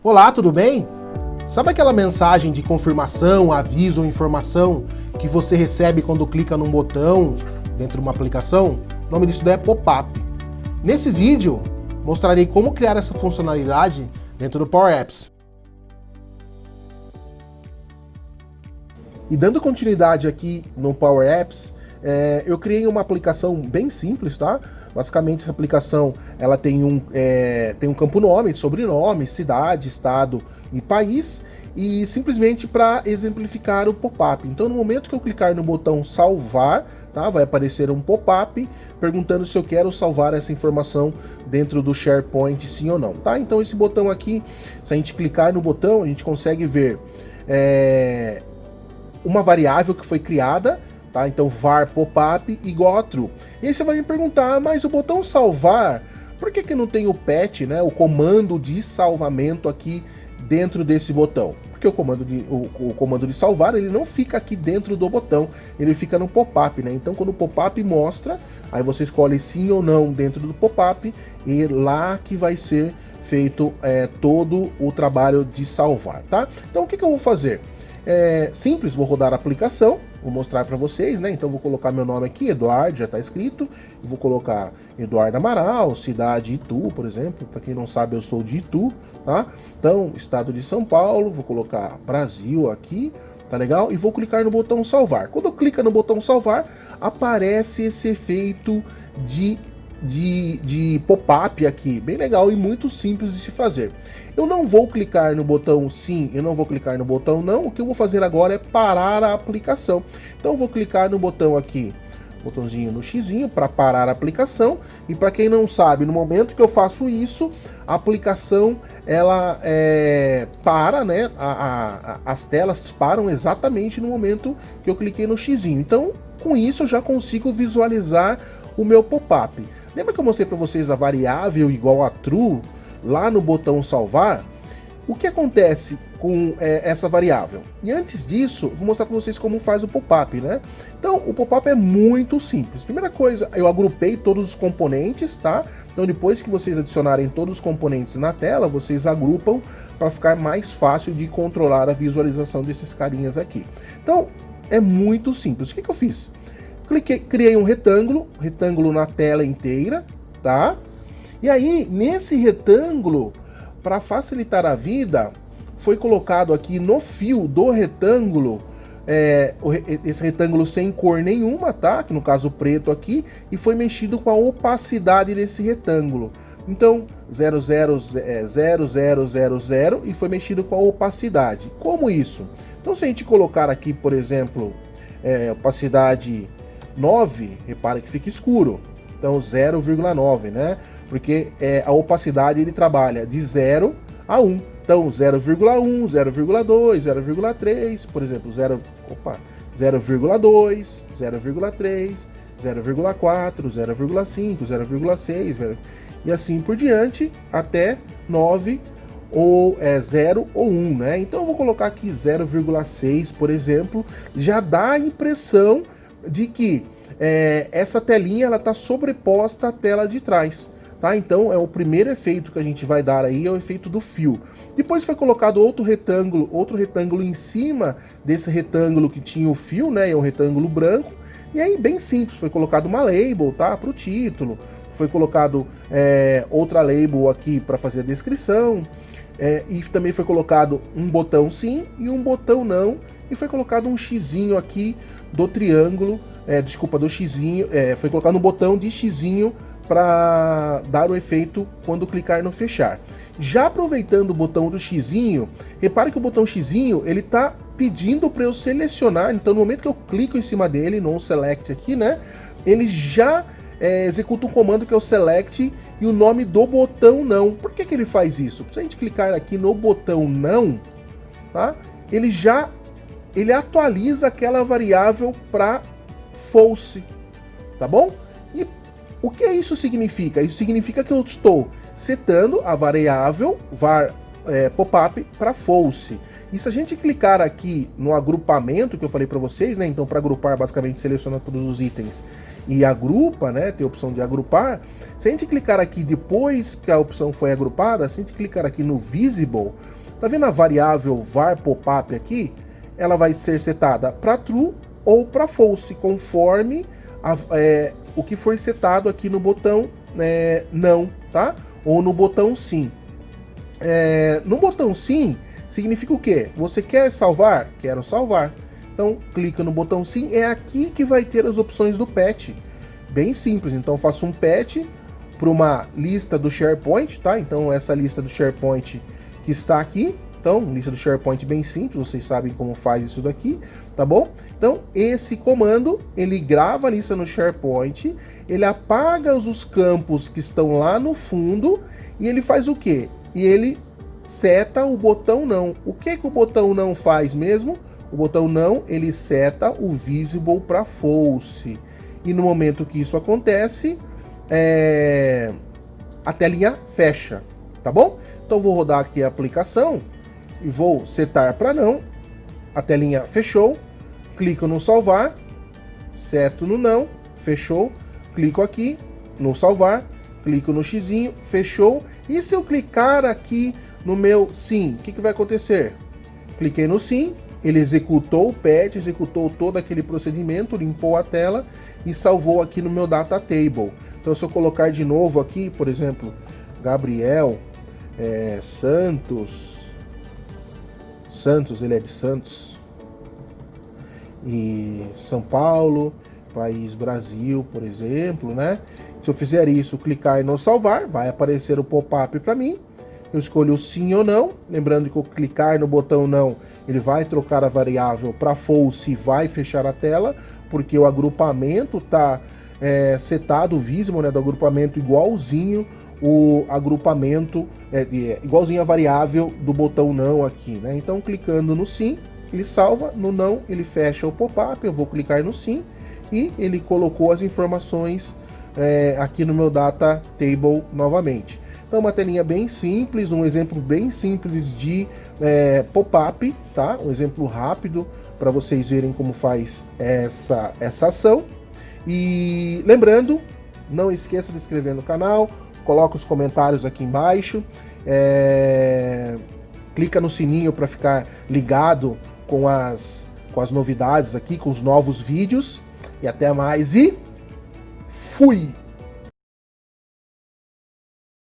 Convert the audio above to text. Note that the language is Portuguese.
Olá, tudo bem? Sabe aquela mensagem de confirmação, aviso ou informação que você recebe quando clica num botão dentro de uma aplicação? O nome disso daí é pop-up. Nesse vídeo, mostrarei como criar essa funcionalidade dentro do Power Apps. E dando continuidade aqui no Power Apps, eu criei uma aplicação bem simples, tá? Basicamente essa aplicação ela tem um campo nome, sobrenome, cidade, estado e país, e simplesmente para exemplificar o pop-up. Então no momento que eu clicar no botão salvar, tá, vai aparecer um pop-up perguntando se eu quero salvar essa informação dentro do SharePoint, sim ou não. Tá? Então esse botão aqui, se a gente clicar no botão, a gente consegue ver uma variável que foi criada, tá? Então var pop-up igual a true. E aí você vai me perguntar, mas o botão salvar, por que não tem o patch, né, o comando de salvamento aqui dentro desse botão? Porque o comando de salvar, ele não fica aqui dentro do botão, ele fica no pop-up, né? Então quando o pop-up mostra, aí você escolhe sim ou não dentro do pop-up, e lá que vai ser feito todo o trabalho de salvar, tá? Então o que eu vou fazer? Simples, vou rodar a aplicação, vou mostrar para vocês, né? Então vou colocar meu nome aqui, Eduardo, já está escrito. Vou colocar Eduardo Amaral, cidade Itu, por exemplo. Para quem não sabe, eu sou de Itu, tá? Então, estado de São Paulo, vou colocar Brasil aqui, tá legal? E vou clicar no botão salvar. Quando eu clico no botão salvar, aparece esse efeito de pop-up aqui, bem legal e muito simples de se fazer. Eu não vou clicar no botão sim, eu não vou clicar no botão não, o que eu vou fazer agora é parar a aplicação. Então eu vou clicar no botão aqui, botãozinho no xizinho para parar a aplicação, e para quem não sabe, no momento que eu faço isso, a aplicação ela para, né, as telas param exatamente no momento que eu cliquei no xizinho. Então com isso eu já consigo visualizar o meu pop-up. Lembra que eu mostrei para vocês a variável igual a true lá no botão salvar? O que acontece com essa variável? E antes disso, vou mostrar para vocês como faz o pop-up, né? Então, o pop-up é muito simples. Primeira coisa, eu agrupei todos os componentes, tá? Então, depois que vocês adicionarem todos os componentes na tela, vocês agrupam para ficar mais fácil de controlar a visualização desses carinhas aqui. Então, é muito simples. O que eu fiz? Criei um retângulo na tela inteira, tá? E aí, nesse retângulo, para facilitar a vida, foi colocado aqui no fio do retângulo, esse retângulo sem cor nenhuma, tá? Que no caso preto aqui, e foi mexido com a opacidade desse retângulo. Então, 0000 e foi mexido com a opacidade. Como isso? Então, se a gente colocar aqui, por exemplo, opacidade 9, repara que fica escuro. Então 0,9, né? Porque a opacidade ele trabalha de 0 a 1. Então 0,1, 0,2, 0,3, por exemplo, 0,2, 0,3, 0,4, 0,5, 0,6, e assim por diante até 9 ou 0 ou 1, né? Então eu vou colocar aqui 0,6, por exemplo, já dá a impressão de que essa telinha ela está sobreposta à tela de trás, tá? Então é o primeiro efeito que a gente vai dar aí, é o efeito do fio. Depois foi colocado outro retângulo em cima desse retângulo que tinha o fio, né? É um retângulo branco. E aí bem simples, foi colocado uma label, tá? Para o título. Foi colocado outra label aqui para fazer a descrição. E também foi colocado um botão sim e um botão não. E foi colocado um xizinho aqui do triângulo, do xizinho, foi colocado um botão de xizinho para dar o efeito quando clicar no fechar. Já aproveitando o botão do xizinho, repare que o botão xizinho, ele tá pedindo para eu selecionar, então no momento que eu clico em cima dele, no select aqui, né, ele já executa um comando que é o select e o nome do botão não. Por que ele faz isso? Se a gente clicar aqui no botão não, tá, ele atualiza aquela variável para false, tá bom? E o que isso significa? Isso significa que eu estou setando a variável var pop-up para false. E se a gente clicar aqui no agrupamento que eu falei para vocês, né? Então, para agrupar, basicamente seleciona todos os itens e agrupa, né? Tem a opção de agrupar. Se a gente clicar aqui depois que a opção foi agrupada, se a gente clicar aqui no visible, tá vendo a variável var pop-up aqui? Ela vai ser setada para true ou para false, conforme o que for setado aqui no botão não, tá? Ou no botão sim. No botão sim, significa o quê? Você quer salvar? Quero salvar. Então, clica no botão sim, é aqui que vai ter as opções do patch. Bem simples, então faço um patch para uma lista do SharePoint, tá? Então, essa lista do SharePoint que está aqui. Então, lista do SharePoint bem simples, vocês sabem como faz isso daqui, tá bom? Então, esse comando, ele grava a lista no SharePoint, ele apaga os campos que estão lá no fundo, e ele faz o quê? E ele seta o botão não. O que o botão não faz mesmo? O botão não, ele seta o visible para false. E no momento que isso acontece, a telinha fecha, tá bom? Então, vou rodar aqui a aplicação e vou setar para não, a telinha fechou, clico no salvar, seto no não, fechou, clico aqui no salvar, clico no xizinho, fechou, e se eu clicar aqui no meu sim, o que vai acontecer? Cliquei no sim, ele executou o patch, executou todo aquele procedimento, limpou a tela e salvou aqui no meu data table. Então, se eu colocar de novo aqui, por exemplo, Gabriel Santos, ele é de Santos, e São Paulo, país Brasil, por exemplo, né? Se eu fizer isso, clicar no salvar, vai aparecer o pop-up para mim. Eu escolho sim ou não, lembrando que eu clicar no botão não, ele vai trocar a variável para false e vai fechar a tela, porque o agrupamento está setado, o visible, né, do agrupamento igualzinho o agrupamento, igualzinho a variável do botão não aqui, né? Então, clicando no sim, ele salva, no não ele fecha o pop-up, eu vou clicar no sim e ele colocou as informações aqui no meu data table novamente. Então, uma telinha bem simples, um exemplo bem simples de pop-up, tá? Um exemplo rápido para vocês verem como faz essa ação. E lembrando, não esqueça de se inscrever no canal, coloca os comentários aqui embaixo, clica no sininho para ficar ligado com as novidades aqui, com os novos vídeos. E até mais e fui!